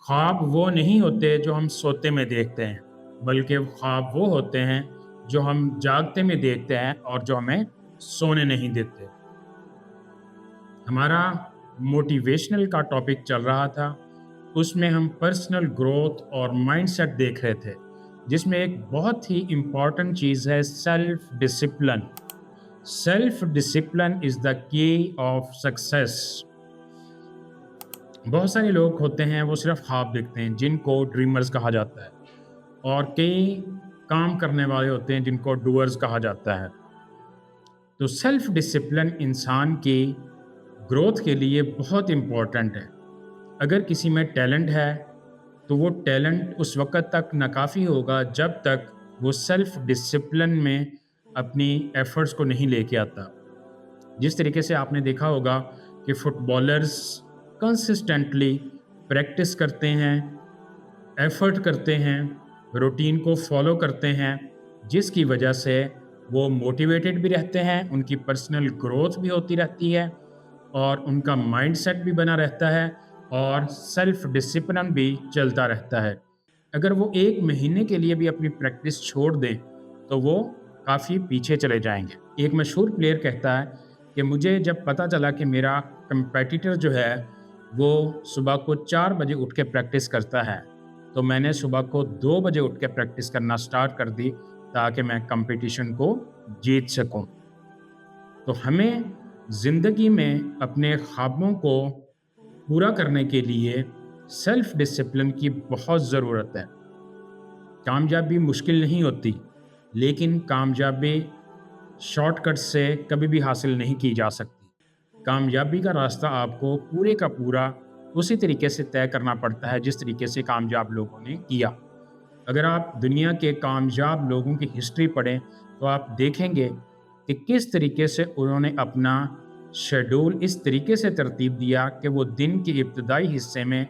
ख्वाब वो नहीं होते जो हम सोते में देखते हैं, बल्कि ख्वाब वो होते हैं जो हम जागते में देखते हैं और जो हमें सोने नहीं देते। हमारा मोटिवेशनल का टॉपिक चल रहा था, उसमें हम पर्सनल ग्रोथ और माइंडसेट देख रहे थे, जिसमें एक बहुत ही इम्पॉर्टेंट चीज़ है self discipline. Self discipline is the key of success. बहुत सारे लोग होते हैं वो सिर्फ ख्वाब देखते हैं, जिनको ड्रीमर्स कहा जाता है, और कई काम करने वाले होते हैं जिनको डूअर्स कहा जाता है। तो सेल्फ डिसिप्लिन इंसान की ग्रोथ के लिए बहुत इम्पोर्टेंट है। अगर किसी में टैलेंट है तो वो टैलेंट उस वक़्त तक नाकाफ़ी होगा जब तक वो सेल्फ डिसिप्लिन में अपनी एफ़र्ट्स को नहीं लेके आता। जिस तरीके से आपने देखा होगा कि फुटबॉलर्स कंसिस्टेंटली प्रैक्टिस करते हैं, एफ़र्ट करते हैं, रूटीन को फ़ॉलो करते हैं, जिसकी वजह से वो मोटिवेटेड भी रहते हैं, उनकी पर्सनल ग्रोथ भी होती रहती है और उनका माइंडसेट भी बना रहता है और सेल्फ डिसिप्लिन भी चलता रहता है। अगर वो 1 महीने के लिए भी अपनी प्रैक्टिस छोड़ दें, तो वो काफ़ी पीछे चले जाएँगे। एक मशहूर प्लेयर कहता है कि मुझे जब पता चला कि मेरा कंपेटिटर जो है, वो सुबह को 4 बजे उठ के प्रैक्टिस करता है, तो मैंने सुबह को 2 बजे उठ के प्रैक्टिस करना स्टार्ट कर दी ताकि मैं कंपटीशन को जीत सकूं। तो हमें ज़िंदगी में अपने ख्वाबों को पूरा करने के लिए सेल्फ डिसिप्लिन की बहुत ज़रूरत है। कामयाबी मुश्किल नहीं होती, लेकिन कामयाबी शॉर्टकट से कभी भी हासिल नहीं की जा सकती। कामयाबी का रास्ता आपको पूरे का पूरा उसी तरीके से तय करना पड़ता है जिस तरीके से कामयाब लोगों ने किया। अगर आप दुनिया के कामयाब लोगों की हिस्ट्री पढ़ें तो आप देखेंगे कि किस तरीके से उन्होंने अपना शेड्यूल इस तरीके से तरतीब दिया कि वो दिन के इब्तदाई हिस्से में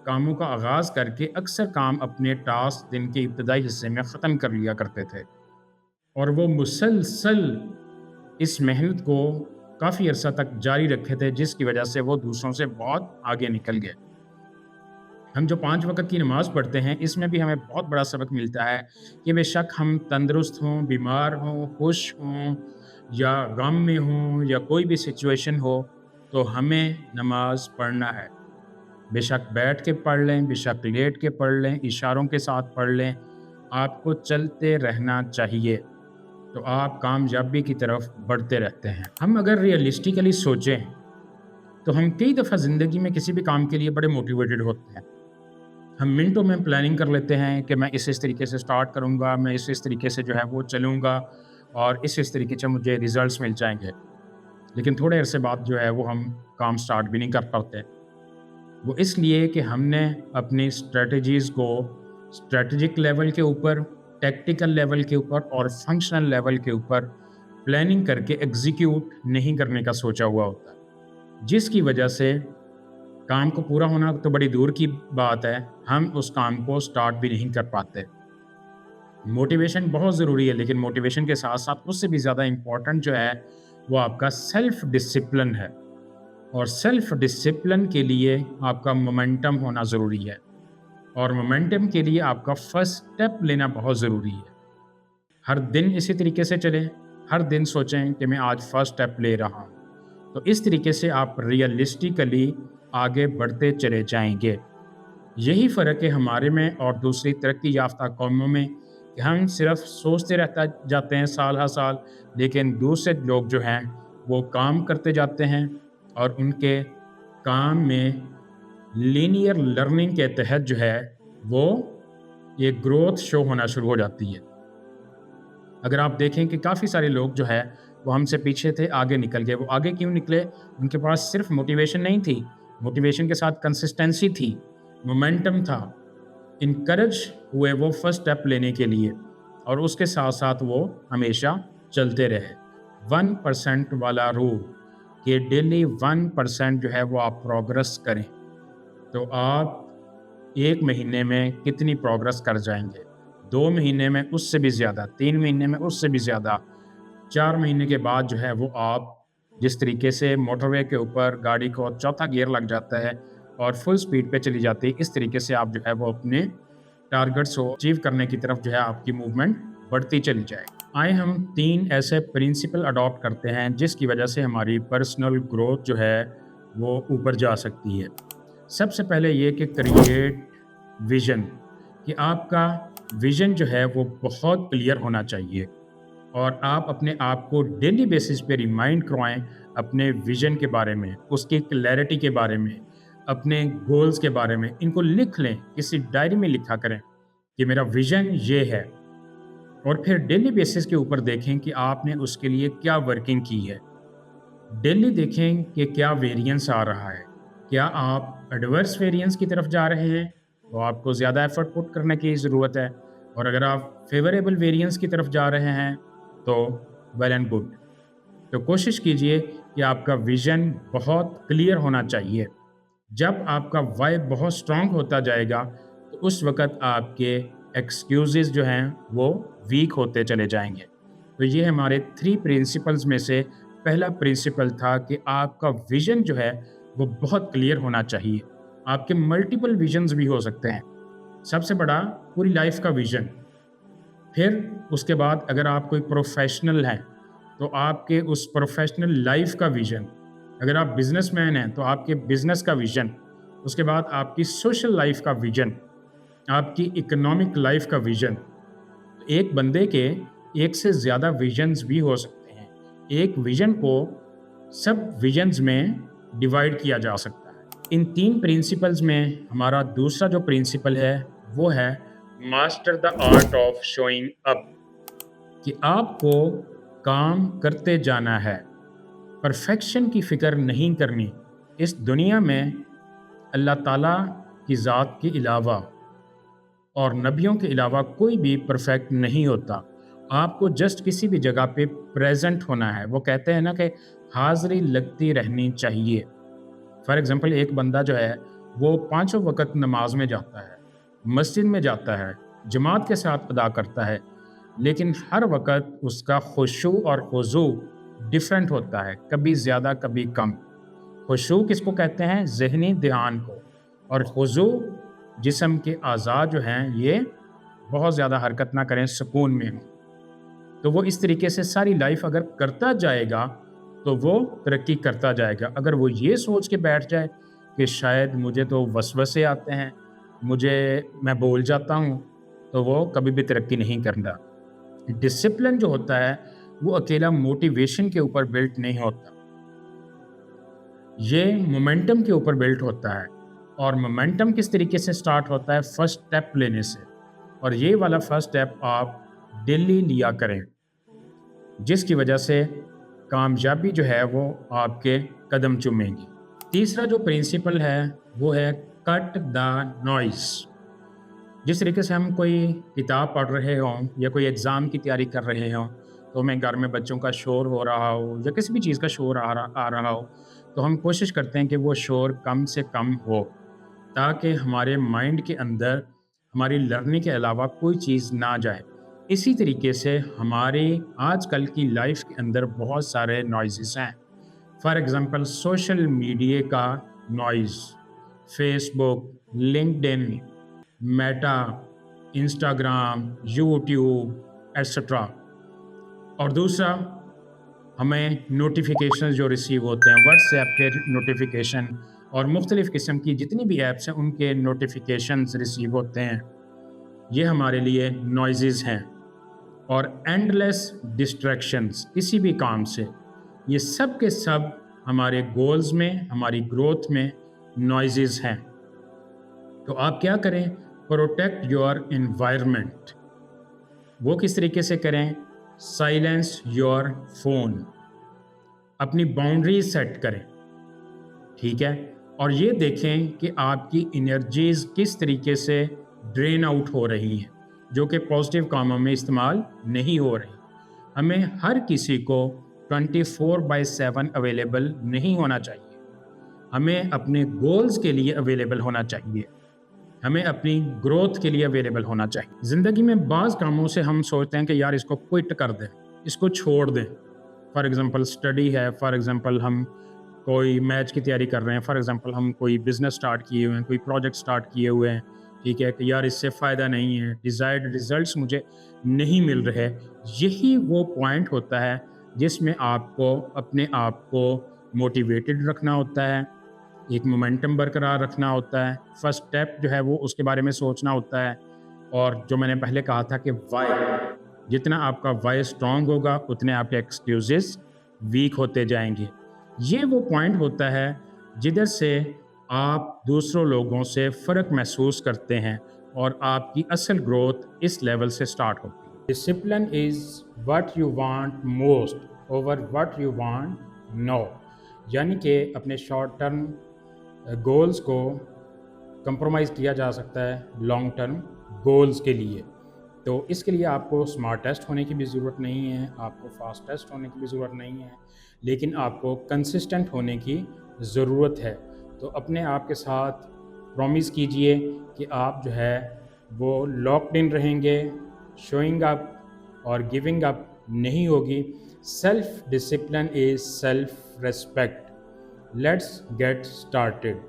कामों का आगाज़ करके अक्सर काम अपने टास्क दिन के इब्तदाई हिस्से में ख़त्म कर लिया करते थे, और वो मुसलसल इस मेहनत को काफ़ी अरसा तक जारी रखे थे, जिसकी वजह से वो दूसरों से बहुत आगे निकल गए। हम जो 5 वक़्त की नमाज़ पढ़ते हैं, इसमें भी हमें बहुत बड़ा सबक मिलता है कि बेशक हम तंदुरुस्त हों, बीमार हों, खुश हों या गम में हों या कोई भी सिचुएशन हो, तो हमें नमाज़ पढ़ना है। बेशक बैठ के पढ़ लें, बेशक लेट के पढ़ लें, इशारों के साथ पढ़ लें, आपको चलते रहना चाहिए, तो आप कामयाबी की तरफ बढ़ते रहते हैं। हम अगर रियलिस्टिकली सोचें, तो हम कई दफ़ा ज़िंदगी में किसी भी काम के लिए बड़े मोटिवेटेड होते हैं। हम मिनटों में प्लानिंग कर लेते हैं कि मैं इस तरीके से स्टार्ट करूँगा, मैं इस तरीके से जो है वो चलूँगा और इस तरीके से मुझे रिज़ल्ट्स मिल जाएँगे। लेकिन थोड़े अरसे बाद जो है वो हम काम स्टार्ट भी नहीं कर पाते। वो इसलिए कि हमने अपनी स्ट्रैटेजीज़ को स्ट्रैटेजिक लेवल के ऊपर, टैक्टिकल लेवल के ऊपर और फंक्शनल लेवल के ऊपर प्लानिंग करके एग्ज़ीक्यूट नहीं करने का सोचा हुआ होता है, जिसकी वजह से काम को पूरा होना तो बड़ी दूर की बात है, हम उस काम को स्टार्ट भी नहीं कर पाते। मोटिवेशन बहुत ज़रूरी है, लेकिन मोटिवेशन के साथ-साथ उससे भी ज़्यादा इम्पोर्टेंट जो है, वो आपका सेल्फ डिसिप्लिन है, और सेल्फ डिसिप्लिन के लिए आपका मोमेंटम होना ज़रूरी है, और मोमेंटम के लिए आपका फर्स्ट स्टेप लेना बहुत ज़रूरी है। हर दिन इसी तरीके से चलें, हर दिन सोचें कि मैं आज फर्स्ट स्टेप ले रहा हूँ, तो इस तरीके से आप रियलिस्टिकली आगे बढ़ते चले जाएंगे। यही फ़र्क है हमारे में और दूसरी तरक्की याफ्ता कौमों में कि हम सिर्फ सोचते रहता जाते हैं साल हर साल, लेकिन दूसरे लोग जो हैं वो काम करते जाते हैं और उनके काम में लीनियर लर्निंग के तहत जो है वो ये ग्रोथ शो होना शुरू हो जाती है। अगर आप देखें कि काफ़ी सारे लोग जो है वो हमसे पीछे थे, आगे निकल गए। वो आगे क्यों निकले? उनके पास सिर्फ मोटिवेशन नहीं थी, मोटिवेशन के साथ कंसिस्टेंसी थी, मोमेंटम था, इनकरेज हुए वो फर्स्ट स्टेप लेने के लिए, और उसके साथ साथ वो हमेशा चलते रहे। 1% वाला रूल कि डेली 1% जो है वो आप प्रोग्रेस करें, तो आप 1 महीने में कितनी प्रोग्रेस कर जाएंगे, 2 महीने में उससे भी ज़्यादा, 3 महीने में उससे भी ज़्यादा, 4 महीने के बाद जो है वो आप जिस तरीके से मोटरवे के ऊपर गाड़ी को चौथा गियर लग जाता है, और फुल स्पीड पे चली जाती है। इस तरीके से आप जो है वो अपने टारगेट्स को अचीव करने की तरफ जो है आपकी मूवमेंट बढ़ती चली जाए। आए हम 3 ऐसे प्रिंसिपल अडॉप्ट करते हैं जिसकी वजह से हमारी पर्सनल ग्रोथ जो है वो ऊपर जा सकती है। सबसे पहले ये कि क्रिएट विज़न, कि आपका विज़न जो है वो बहुत क्लियर होना चाहिए और आप अपने आप को डेली बेसिस पे रिमाइंड करवाएं अपने विज़न के बारे में, उसकी क्लैरिटी के बारे में, अपने गोल्स के बारे में। इनको लिख लें, किसी डायरी में लिखा करें कि मेरा विज़न ये है, और फिर डेली बेसिस के ऊपर देखें कि आपने उसके लिए क्या वर्किंग की है। डेली देखें कि क्या वेरिएंस आ रहा है। क्या आप एडवर्स वेरिएंस की तरफ जा रहे हैं तो आपको ज़्यादा एफर्ट पुट करने की ज़रूरत है, और अगर आप फेवरेबल वेरिएंस की तरफ जा रहे हैं तो वेल एंड गुड। तो कोशिश कीजिए कि आपका विज़न बहुत क्लियर होना चाहिए। जब आपका वाई बहुत स्ट्रांग होता जाएगा तो उस वक़्त आपके एक्सक्यूज़ेज़ जो हैं वो वीक होते चले जाएंगे। तो ये हमारे 3 प्रिंसिपल्स में से पहला प्रिंसिपल था कि आपका विज़न जो है वो बहुत क्लियर होना चाहिए। आपके मल्टीपल विजन्स भी हो सकते हैं। सबसे बड़ा पूरी लाइफ का विज़न। फिर उसके बाद अगर आप कोई प्रोफेशनल हैं तो आपके उस प्रोफेशनल लाइफ का विज़न। अगर आप बिजनेसमैन हैं तो आपके बिजनेस का विज़न। उसके बाद आपकी सोशल लाइफ का विज़न, आपकी इकोनॉमिक लाइफ का विज़न। एक बंदे के एक से ज़्यादा विजन्स भी हो सकते हैं। एक विज़न को सब विजन्स में डिवाइड किया जा सकता है। इन 3 प्रिंसिपल्स में हमारा दूसरा जो प्रिंसिपल है वो है master the art of showing up, कि आपको काम करते जाना है, परफेक्शन की फ़िक्र नहीं करनी। इस दुनिया में अल्लाह ताला की ज़ात के अलावा और नबियों के अलावा कोई भी परफेक्ट नहीं होता। आपको जस्ट किसी भी जगह पे प्रेजेंट होना है। वो कहते हैं ना कि हाज़िरी लगती रहनी चाहिए। फॉर एग्ज़ाम्पल एक बंदा जो है वो 5 वक़्त नमाज में जाता है, मस्जिद में जाता है, जमात के साथ अदा करता है, लेकिन हर वक़्त उसका खुशू और खुज़ू डिफरेंट होता है, कभी ज़्यादा कभी कम। खुशू किसको कहते हैं? ज़हनी ध्यान को। और खुज़ू जिस्म के अज़ा जो हैं ये बहुत ज़्यादा हरकत ना करें, सुकून में हों। तो वो इस तरीके से सारी लाइफ अगर करता जाएगा तो वो तरक्की करता जाएगा। अगर वो ये सोच के बैठ जाए कि शायद मुझे तो वसवसे आते हैं, मैं भूल जाता हूँ, तो वो कभी भी तरक्की नहीं करता। डिसिप्लिन जो होता है वो अकेला मोटिवेशन के ऊपर बिल्ट नहीं होता, ये मोमेंटम के ऊपर बिल्ट होता है। और मोमेंटम किस तरीके से स्टार्ट होता है? फर्स्ट स्टेप लेने से। और ये वाला फर्स्ट स्टेप आप डेली लिया करें, जिसकी वजह से कामयाबी जो है वो आपके कदम चूमेगी। तीसरा जो प्रिंसिपल है वो है कट द नॉइस। जिस तरीके से हम कोई किताब पढ़ रहे हों या कोई एग्ज़ाम की तैयारी कर रहे हों, तो हमें घर में बच्चों का शोर हो रहा हो या किसी भी चीज़ का शोर आ रहा हो, तो हम कोशिश करते हैं कि वो शोर कम से कम हो, ताकि हमारे माइंड के अंदर हमारी लर्निंग के अलावा कोई चीज़ ना जाए। इसी तरीके से हमारे आजकल की लाइफ के अंदर बहुत सारे नॉइज़ेस हैं। फॉर एग्ज़ाम्पल सोशल मीडिया का noise, Facebook, LinkedIn, Meta, Instagram, YouTube etcetera. और दूसरा, हमें नोटिफिकेशन जो रिसीव होते हैं, व्हाट्सएप के नोटिफिकेशन और मुख्तलिफ़ किस्म की जितनी भी ऐप्स हैं उनके नोटिफिकेशंस रिसीव होते हैं, ये हमारे लिए नॉइज़ेस हैं। और एंडलेस डिस्ट्रैक्शंस किसी भी काम से, ये सब के सब हमारे गोल्स में, हमारी ग्रोथ में नॉइज़ेस हैं। तो आप क्या करें? Protect your environment. वो किस तरीके से करें? साइलेंस योर फ़ोन, अपनी बाउंड्रीज सेट करें, ठीक है? और ये देखें कि आपकी एनर्जीज़ किस तरीके से ड्रेन आउट हो रही हैं, जो कि पॉजिटिव कामों में इस्तेमाल नहीं हो रही। हमें हर किसी को 24/7 अवेलेबल नहीं होना चाहिए। हमें अपने गोल्स के लिए अवेलेबल होना चाहिए, हमें अपनी ग्रोथ के लिए अवेलेबल होना चाहिए। ज़िंदगी में बाज़ कामों से हम सोचते हैं कि यार इसको क्विट कर दें, इसको छोड़ दें। फॉर एग्ज़ाम्पल स्टडी है, फॉर एग्ज़ाम्पल हम कोई मैच की तैयारी कर रहे हैं, फॉर एग्जांपल हम कोई बिज़नेस स्टार्ट किए हुए हैं, कोई प्रोजेक्ट स्टार्ट किए हुए हैं, ठीक है, कि यार इससे फ़ायदा नहीं है, डिज़ायर्ड रिज़ल्ट्स मुझे नहीं मिल रहे। यही वो पॉइंट होता है जिसमें आपको अपने आप को मोटिवेटेड रखना होता है, एक मोमेंटम बरकरार रखना होता है, फर्स्ट स्टेप जो है वो उसके बारे में सोचना होता है। और जो मैंने पहले कहा था कि व्हाई, जितना आपका व्हाई स्ट्रांग होगा उतने आपके एक्सक्यूजेस वीक होते जाएंगे। ये वो पॉइंट होता है जिधर से आप दूसरों लोगों से फ़र्क महसूस करते हैं और आपकी असल ग्रोथ इस लेवल से स्टार्ट होती है। Discipline is what you want most over what you want no, यानी कि अपने शॉर्ट टर्म गोल्स को कंप्रोमाइज़ किया जा सकता है लॉन्ग टर्म गोल्स के लिए। तो इसके लिए आपको स्मार्ट टेस्ट होने की भी ज़रूरत नहीं है, आपको फास्ट टेस्ट होने की भी ज़रूरत नहीं है, लेकिन आपको कंसिस्टेंट होने की ज़रूरत है। तो अपने आप के साथ प्रॉमिस कीजिए कि आप जो है वो लॉक्ड इन रहेंगे, शोइंग अप और गिविंग अप नहीं होगी। Self discipline is self respect. Let's get started.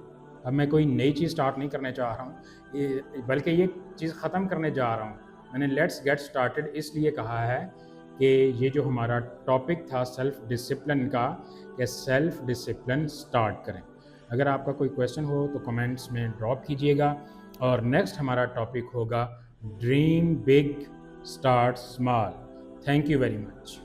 अब मैं कोई नई चीज़ स्टार्ट नहीं करने चाह रहा हूँ, बल्कि ये चीज़ ख़त्म करने जा रहा हूँ। मैंने लेट्स गेट स्टार्टेड इसलिए कहा है कि ये जो हमारा टॉपिक था सेल्फ डिसिप्लिन का, कि सेल्फ डिसिप्लिन स्टार्ट करें। अगर आपका कोई क्वेश्चन हो तो कमेंट्स में ड्रॉप कीजिएगा। और नेक्स्ट हमारा टॉपिक होगा dream big start small. Thank you very much.